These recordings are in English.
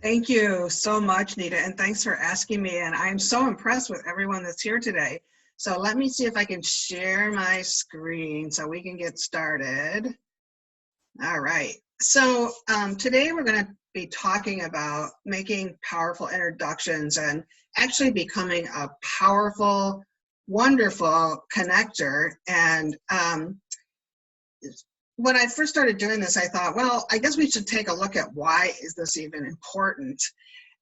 Thank you so much, Nita, and thanks for asking me. And I'm so impressed with everyone that's here today. So let me see if I can share my screen so we can get started. All right. So today we're going to be talking about making powerful introductions and actually becoming a powerful, wonderful connector. And when I first started doing this, I thought, well, I guess we should take a look at why is this even important?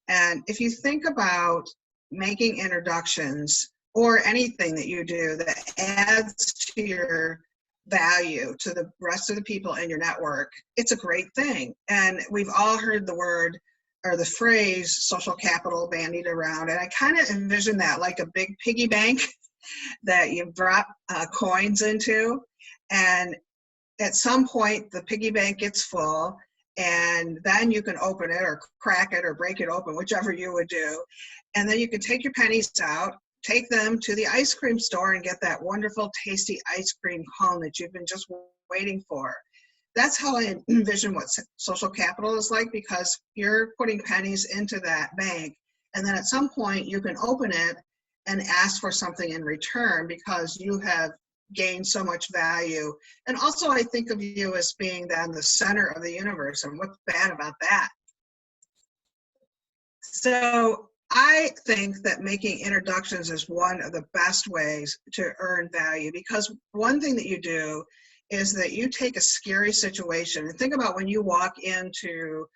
And if you think about making introductions or anything that you do that adds to your value to the rest of the people in your network, it's a great thing. And we've all heard the word or the phrase social capital bandied around. And I kind of envision that like a big piggy bank that you drop coins into. And at some point, the piggy bank gets full, and then you can open it or crack it or break it open, whichever you would do. And then you can take your pennies out, take them to the ice cream store and get that wonderful, tasty ice cream cone that you've been just waiting for. That's how I envision what social capital is like, because you're putting pennies into that bank, and then at some point you can open it and ask for something in return because you have gain so much value. And also I think of you as being then the center of the universe, and what's bad about that? So I think that making introductions is one of the best ways to earn value, because one thing that you do is that you take a scary situation and think about when you walk in to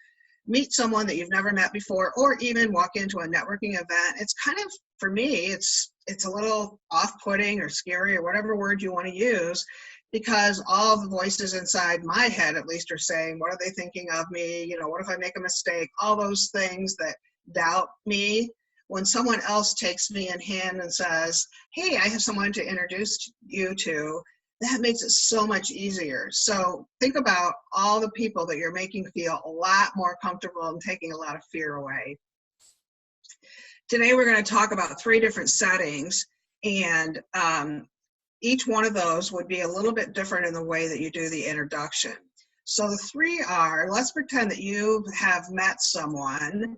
meet someone that you've never met before, or even walk into a networking event. It's kind of, for me, it's a little off-putting or scary or whatever word you want to use, because all of the voices inside my head, at least, are saying, what are they thinking of me? You know, what if I make a mistake? All those things that doubt me. When someone else takes me in hand and says, hey, I have someone to introduce you to, that makes it so much easier. So think about all the people that you're making feel a lot more comfortable and taking a lot of fear away. Today we're going to talk about 3 different settings, and each one of those would be a little bit different in the way that you do the introduction. So the 3 are, let's pretend that you have met someone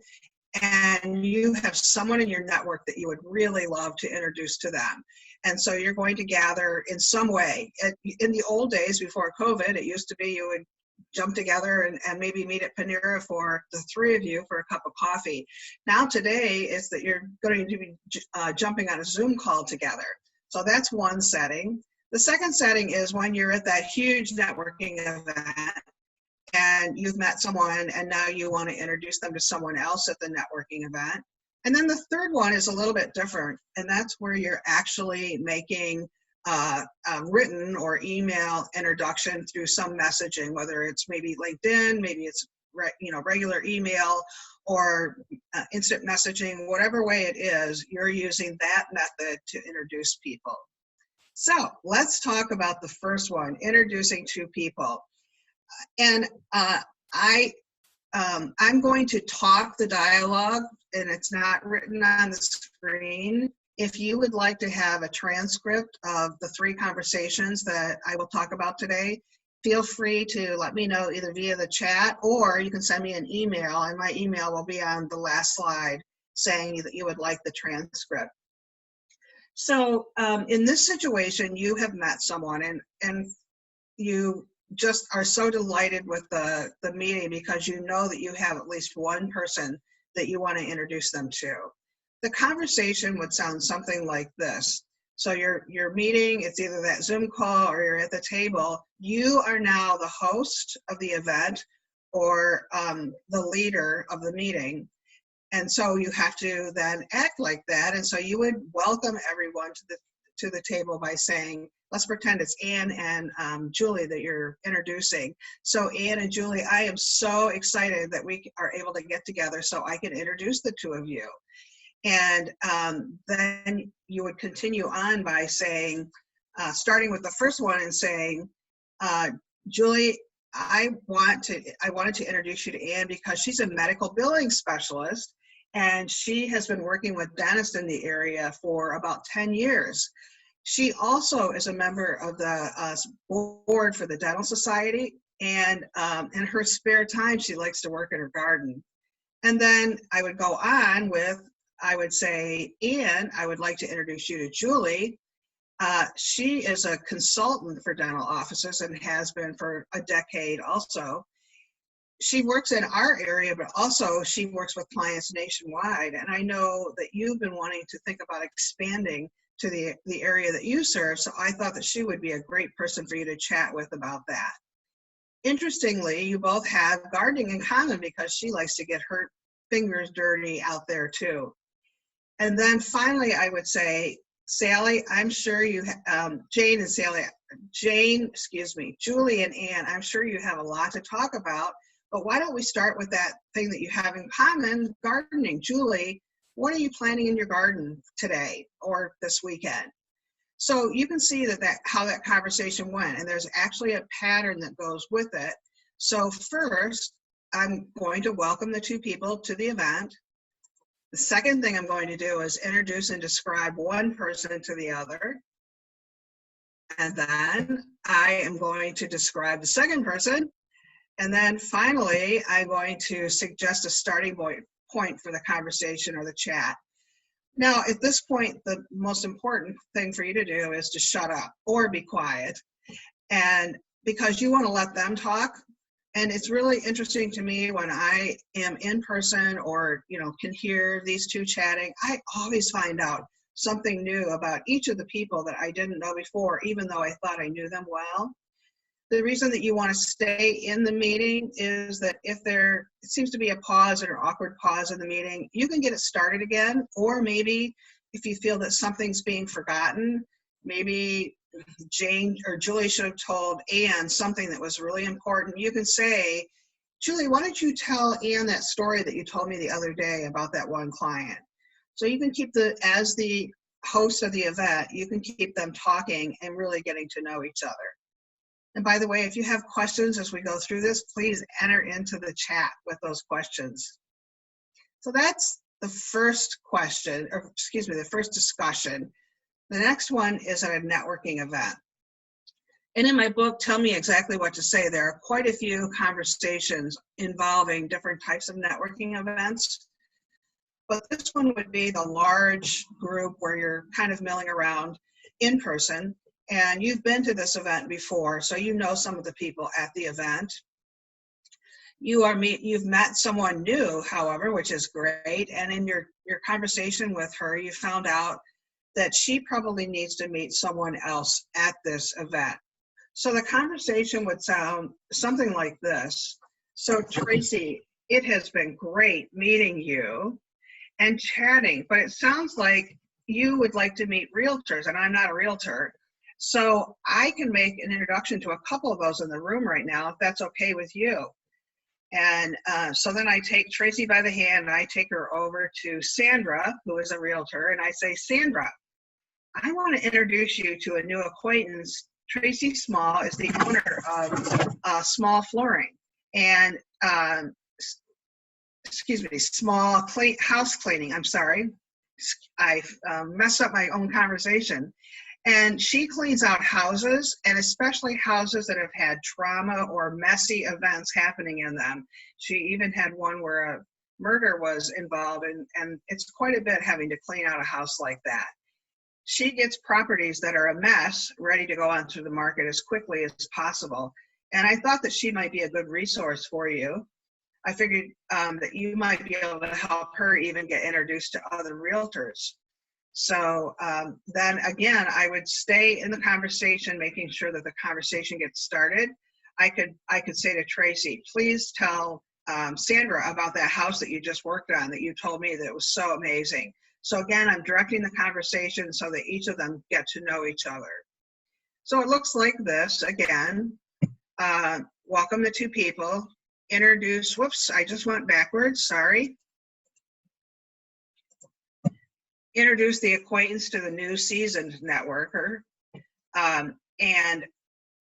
and you have someone in your network that you would really love to introduce to them. And so you're going to gather in some way. In the old days before COVID, it used to be you would jump together and maybe meet at Panera for the 3 of you for a cup of coffee. Now today is that you're going to be jumping on a Zoom call together. So that's one setting. The second setting is when you're at that huge networking event and you've met someone and now you want to introduce them to someone else at the networking event. And then the third one is a little bit different, and that's where you're actually making a written or email introduction through some messaging, whether it's maybe LinkedIn, maybe it's regular email or instant messaging, whatever way it is, you're using that method to introduce people. So let's talk about the first one, introducing 2 people. And I'm going to talk the dialogue, and it's not written on the screen. If you would like to have a transcript of the 3 conversations that I will talk about today, feel free to let me know either via the chat, or you can send me an email, and my email will be on the last slide saying that you would like the transcript. So in this situation, you have met someone and you just are so delighted with the meeting because you know that you have at least one person that you want to introduce them to. The conversation would sound something like this. So you're meeting, it's either that Zoom call or you're at the table. You are now the host of the event or the leader of the meeting. And so you have to then act like that. And so you would welcome everyone to the table by saying, let's pretend it's Anne and Julie that you're introducing. So Anne and Julie, I am so excited that we are able to get together so I can introduce the 2 of you. And then you would continue on by saying, starting with the first one and saying, Julie, I wanted to introduce you to Anne because she's a medical billing specialist, and she has been working with dentists in the area for about 10 years. She also is a member of the board for the Dental Society, and in her spare time, she likes to work in her garden. And then I would go on with, I would say, and I would like to introduce you to Julie. She is a consultant for dental offices and has been for a decade also. She works in our area, but also she works with clients nationwide. And I know that you've been wanting to think about expanding to the area that you serve. So I thought that she would be a great person for you to chat with about that. Interestingly, you both have gardening in common because she likes to get her fingers dirty out there too. And then finally, I would say, Sally, I'm sure you, Jane and Sally, Julie and Ann, I'm sure you have a lot to talk about, but why don't we start with that thing that you have in common, gardening. Julie, what are you planting in your garden today or this weekend? So you can see how that conversation went, and there's actually a pattern that goes with it. So first, I'm going to welcome the two people to the event. The second thing I'm going to do is introduce and describe one person to the other. And then I am going to describe the second person. And then finally, I'm going to suggest a starting point for the conversation or the chat. Now, at this point, the most important thing for you to do is to shut up or be quiet. And because you want to let them talk. And it's really interesting to me when I am in person or, can hear these two chatting, I always find out something new about each of the people that I didn't know before, even though I thought I knew them well. The reason that you want to stay in the meeting is that if it seems to be a pause or an awkward pause in the meeting, you can get it started again. Or maybe if you feel that something's being forgotten, maybe Jane or Julie should have told Ann something that was really important. You can say, Julie, why don't you tell Ann that story that you told me the other day about that one client? So you can keep as the host of the event, you can keep them talking and really getting to know each other. And by the way, if you have questions as we go through this, please enter into the chat with those questions. So that's the first question, or excuse me, the first discussion. The next one is at a networking event. And in my book, Tell Me Exactly What to Say, there are quite a few conversations involving different types of networking events. But this one would be the large group where you're kind of milling around in person. And you've been to this event before, so you know some of the people at the event. You've met someone new, however, which is great. And in your conversation with her, you found out that she probably needs to meet someone else at this event. So the conversation would sound something like this. So Tracy, it has been great meeting you and chatting, but it sounds like you would like to meet realtors, and I'm not a realtor. So I can make an introduction to a couple of those in the room right now, if that's okay with you. And so then I take Tracy by the hand and I take her over to Sandra, who is a realtor, and I say, Sandra, I want to introduce you to a new acquaintance. Tracy Small is the owner of Small Flooring and Small House Cleaning. I'm sorry, I messed up my own conversation. And she cleans out houses, and especially houses that have had trauma or messy events happening in them. She even had one where a murder was involved, and it's quite a bit having to clean out a house like that. She gets properties that are a mess ready to go onto the market as quickly as possible. And I thought that she might be a good resource for you. I figured that you might be able to help her even get introduced to other realtors. So then again, I would stay in the conversation, making sure that the conversation gets started. I could say to Tracy, please tell Sandra about that house that you just worked on that you told me that it was so amazing. So again, I'm directing the conversation so that each of them get to know each other. So it looks like this again. Welcome the two people. Introduce, whoops, I just went backwards, sorry. Introduce the acquaintance to the new seasoned networker. And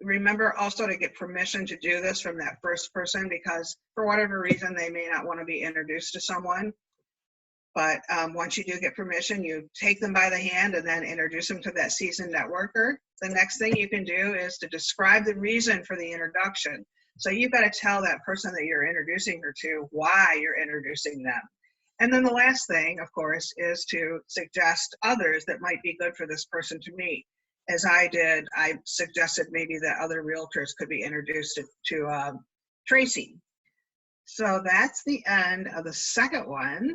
remember also to get permission to do this from that first person, because for whatever reason, they may not want to be introduced to someone. But once you do get permission, you take them by the hand and then introduce them to that seasoned networker. The next thing you can do is to describe the reason for the introduction. So you've got to tell that person that you're introducing her to why you're introducing them. And then the last thing, of course, is to suggest others that might be good for this person to meet. As I did, I suggested maybe that other realtors could be introduced to Tracy. So that's the end of the second one.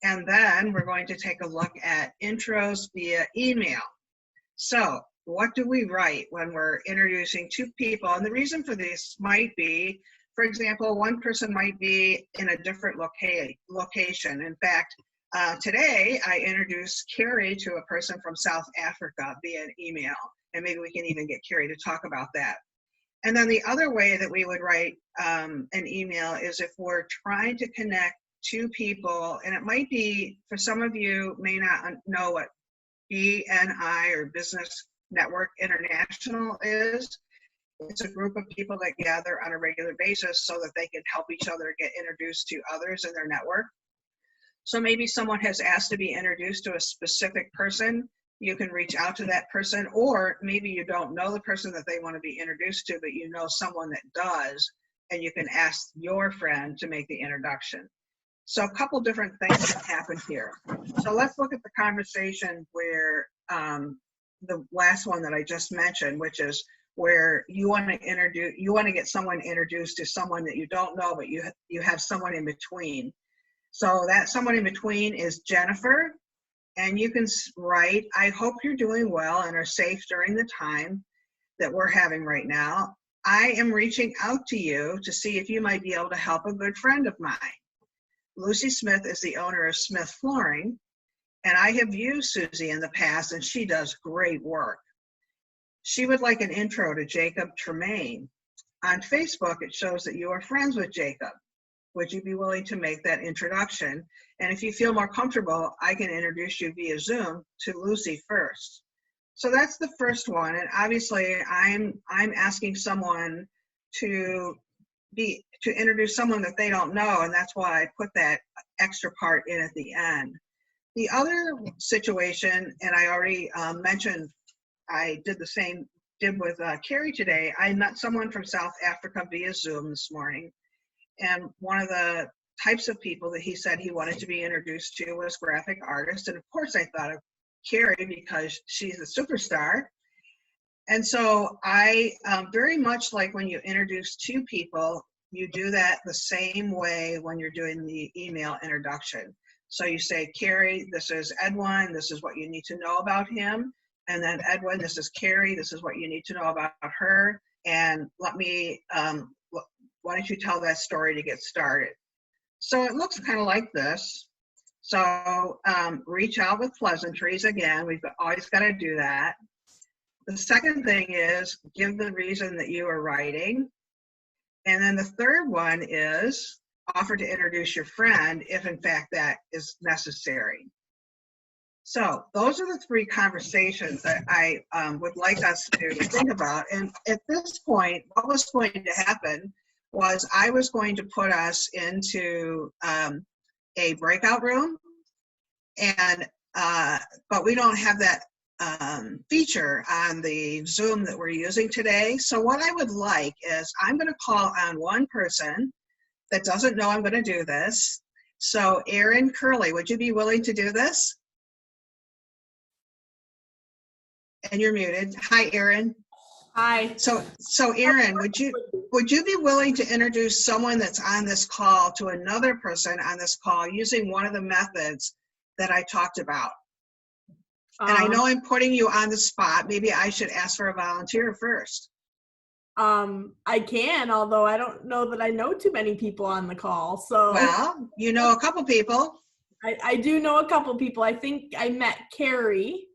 And then we're going to take a look at intros via email. So what do we write when we're introducing two people? And the reason for this might be, for example, one person might be in a different location. In fact, today I introduced Carrie to a person from South Africa via an email, and maybe we can even get Carrie to talk about that. And then the other way that we would write an email is if we're trying to connect two people, and it might be, for some of you may not know what BNI or Business Network International is. It's a group of people that gather on a regular basis so that they can help each other get introduced to others in their network. So maybe someone has asked to be introduced to a specific person. You can reach out to that person, or maybe you don't know the person that they want to be introduced to, but you know someone that does, and you can ask your friend to make the introduction. So a couple different things that happen here. So let's look at the conversation where the last one that I just mentioned, which is where you want to get someone introduced to someone that you don't know, but you have someone in between. So that someone in between is Jennifer, and you can write, I hope you're doing well and are safe during the time that we're having right now. I am reaching out to you to see if you might be able to help a good friend of mine. Lucy Smith is the owner of Smith Flooring, and I have used Susie in the past, and she does great work. She would like an intro to Jacob Tremaine. On Facebook, it shows that you are friends with Jacob. Would you be willing to make that introduction? And if you feel more comfortable, I can introduce you via Zoom to Lucy first. So that's the first one, and obviously I'm asking someone to introduce someone that they don't know, and that's why I put that extra part in at the end. The other situation, and I already mentioned, I did with Carrie today. I met someone from South Africa via Zoom this morning, and one of the types of people that he said he wanted to be introduced to was graphic artists, and of course I thought of Carrie because she's a superstar. And so I very much like when you introduce two people, you do that the same way when you're doing the email introduction. So you say, Carrie, this is Edwin, this is what you need to know about him. And then Edwin, this is Carrie, this is what you need to know about her. And let me, why don't you tell that story to get started? So it looks kind of like this. So reach out with pleasantries. Again, we've always got to do that. The second thing is give the reason that you are writing. And then the third one is offer to introduce your friend if in fact that is necessary. So those are the three conversations that I would like us to think about. And at this point, what was going to happen was I was going to put us into a breakout room, and but we don't have that feature on the Zoom that we're using today. So what I would like is I'm going to call on one person that doesn't know I'm going to do this. So Erin Curley, would you be willing to do this? And you're muted. Hi, Erin. Hi. So Erin, would you be willing to introduce someone that's on this call to another person on this call using one of the methods that I talked about? And I know I'm putting you on the spot. Maybe I should ask for a volunteer first. I can, although I don't know that I know too many people on the call. So well, you know a couple people. I do know a couple people. I think I met Carrie.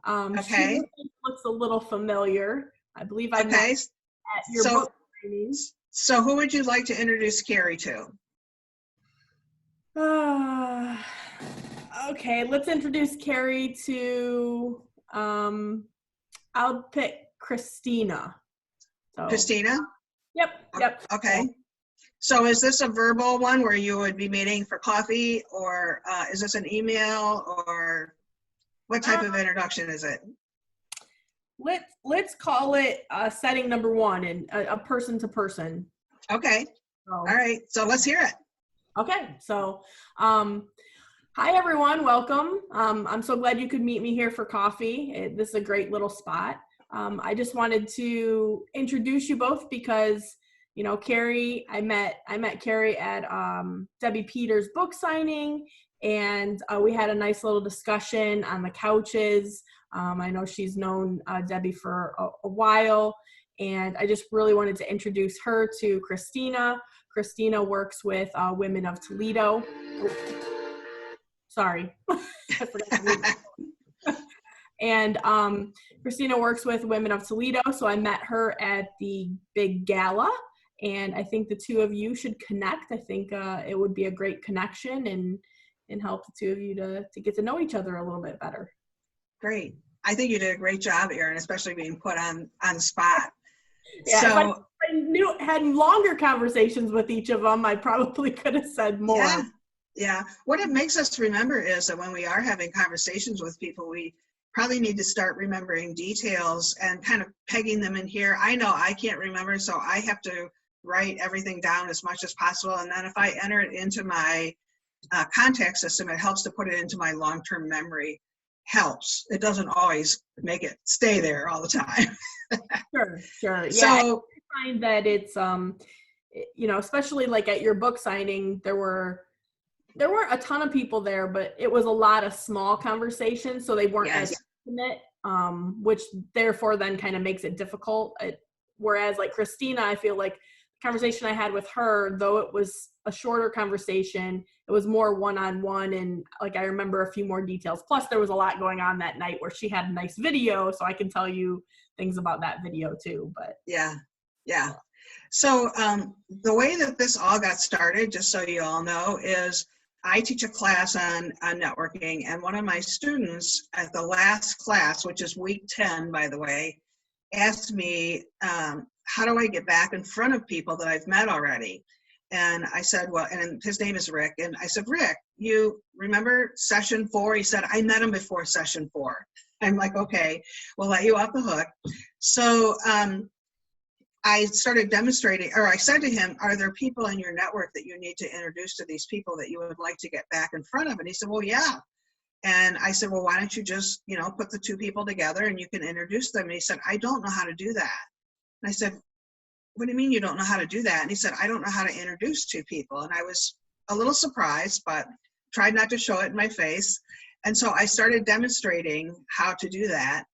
Okay. She looks a little familiar. I believe I met at your book training. So who would you like to introduce Carrie to? Okay, let's introduce Carrie to, I'll pick Christina. So. Christina? Yep. Okay. So is this a verbal one where you would be meeting for coffee, or is this an email, or what type of introduction is it? let's call it setting number one, and a person to person. Okay. So, All right. So let's hear it. okay. So, hi everyone, welcome. I'm so glad you could meet me here for coffee. This is a great little spot. I just wanted to introduce you both because, you know, Carrie, I met Carrie at Debby Peters' book signing, and we had a nice little discussion on the couches. I know she's known Debby for a while, and I just really wanted to introduce her to Christina. Christina works with Women of Toledo. Sorry, I forgot to read. And Christina works with Women of Toledo, so I met her at the big gala, and I think the two of you should connect. I think it would be a great connection and help the two of you to get to know each other a little bit better. Great. I think you did a great job, Erin, especially being put on the spot. Yeah, so if I had longer conversations with each of them, I probably could have said more. Yeah. What it makes us remember is that when we are having conversations with people, we probably need to start remembering details and kind of pegging them in here. I know I can't remember, so I have to write everything down as much as possible. And then if I enter it into my contact system, it helps to put it into my long-term memory. Helps. It doesn't always make it stay there all the time. Sure. So, yeah, I find that it's you know, especially like at your book signing, there weren't a ton of people there, but it was a lot of small conversations, so they weren't as intimate, which therefore then kind of makes it difficult. Whereas like Christina, I feel like the conversation I had with her, though it was a shorter conversation, it was more one-on-one, and like I remember a few more details. Plus there was a lot going on that night where she had a nice video, so I can tell you things about that video too. But yeah. So the way that this all got started, just so you all know, is I teach a class on networking, and one of my students at the last class, which is week 10, by the way, asked me, how do I get back in front of people that I've met already? And I said, well, and his name is Rick. And I said, Rick, you remember session 4? He said, I met him before session 4. I'm like, okay, we'll let you off the hook. So I started demonstrating, or I said to him, are there people in your network that you need to introduce to these people that you would like to get back in front of? And he said, well, yeah. And I said, well, why don't you just, you know, put the two people together and you can introduce them? And he said, I don't know how to do that. And I said, what do you mean you don't know how to do that? And he said, I don't know how to introduce two people. And I was a little surprised, but tried not to show it in my face. And so I started demonstrating how to do that.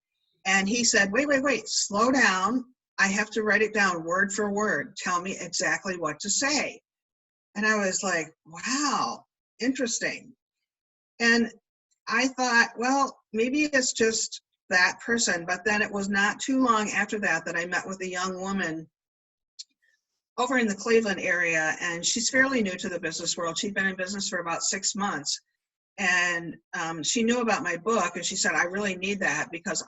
And he said, wait, slow down. I have to write it down word for word. Tell me exactly what to say. And I was like, wow, interesting. And I thought, well, maybe it's just that person. But then it was not too long after that I met with a young woman over in the Cleveland area, and she's fairly new to the business world. She'd been in business for about 6 months. And she knew about my book, and she said, I really need that because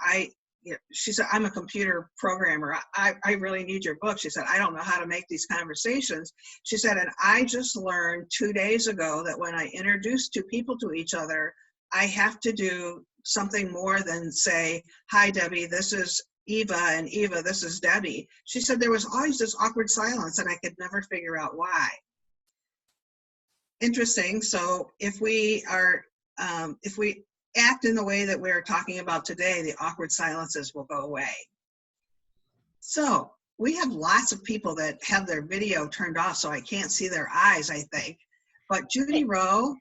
she said, I'm a computer programmer. I really need your book. She said, I don't know how to make these conversations. She said, and I just learned 2 days ago that when I introduce two people to each other, I have to do something more than say, hi, Debbie, this is Eva, and Eva, this is Debbie. She said there was always this awkward silence, and I could never figure out why. Interesting. So if we act in the way that we're talking about today, the awkward silences will go away. So we have lots of people that have their video turned off, so I can't see their eyes, I think. But Judy Rowe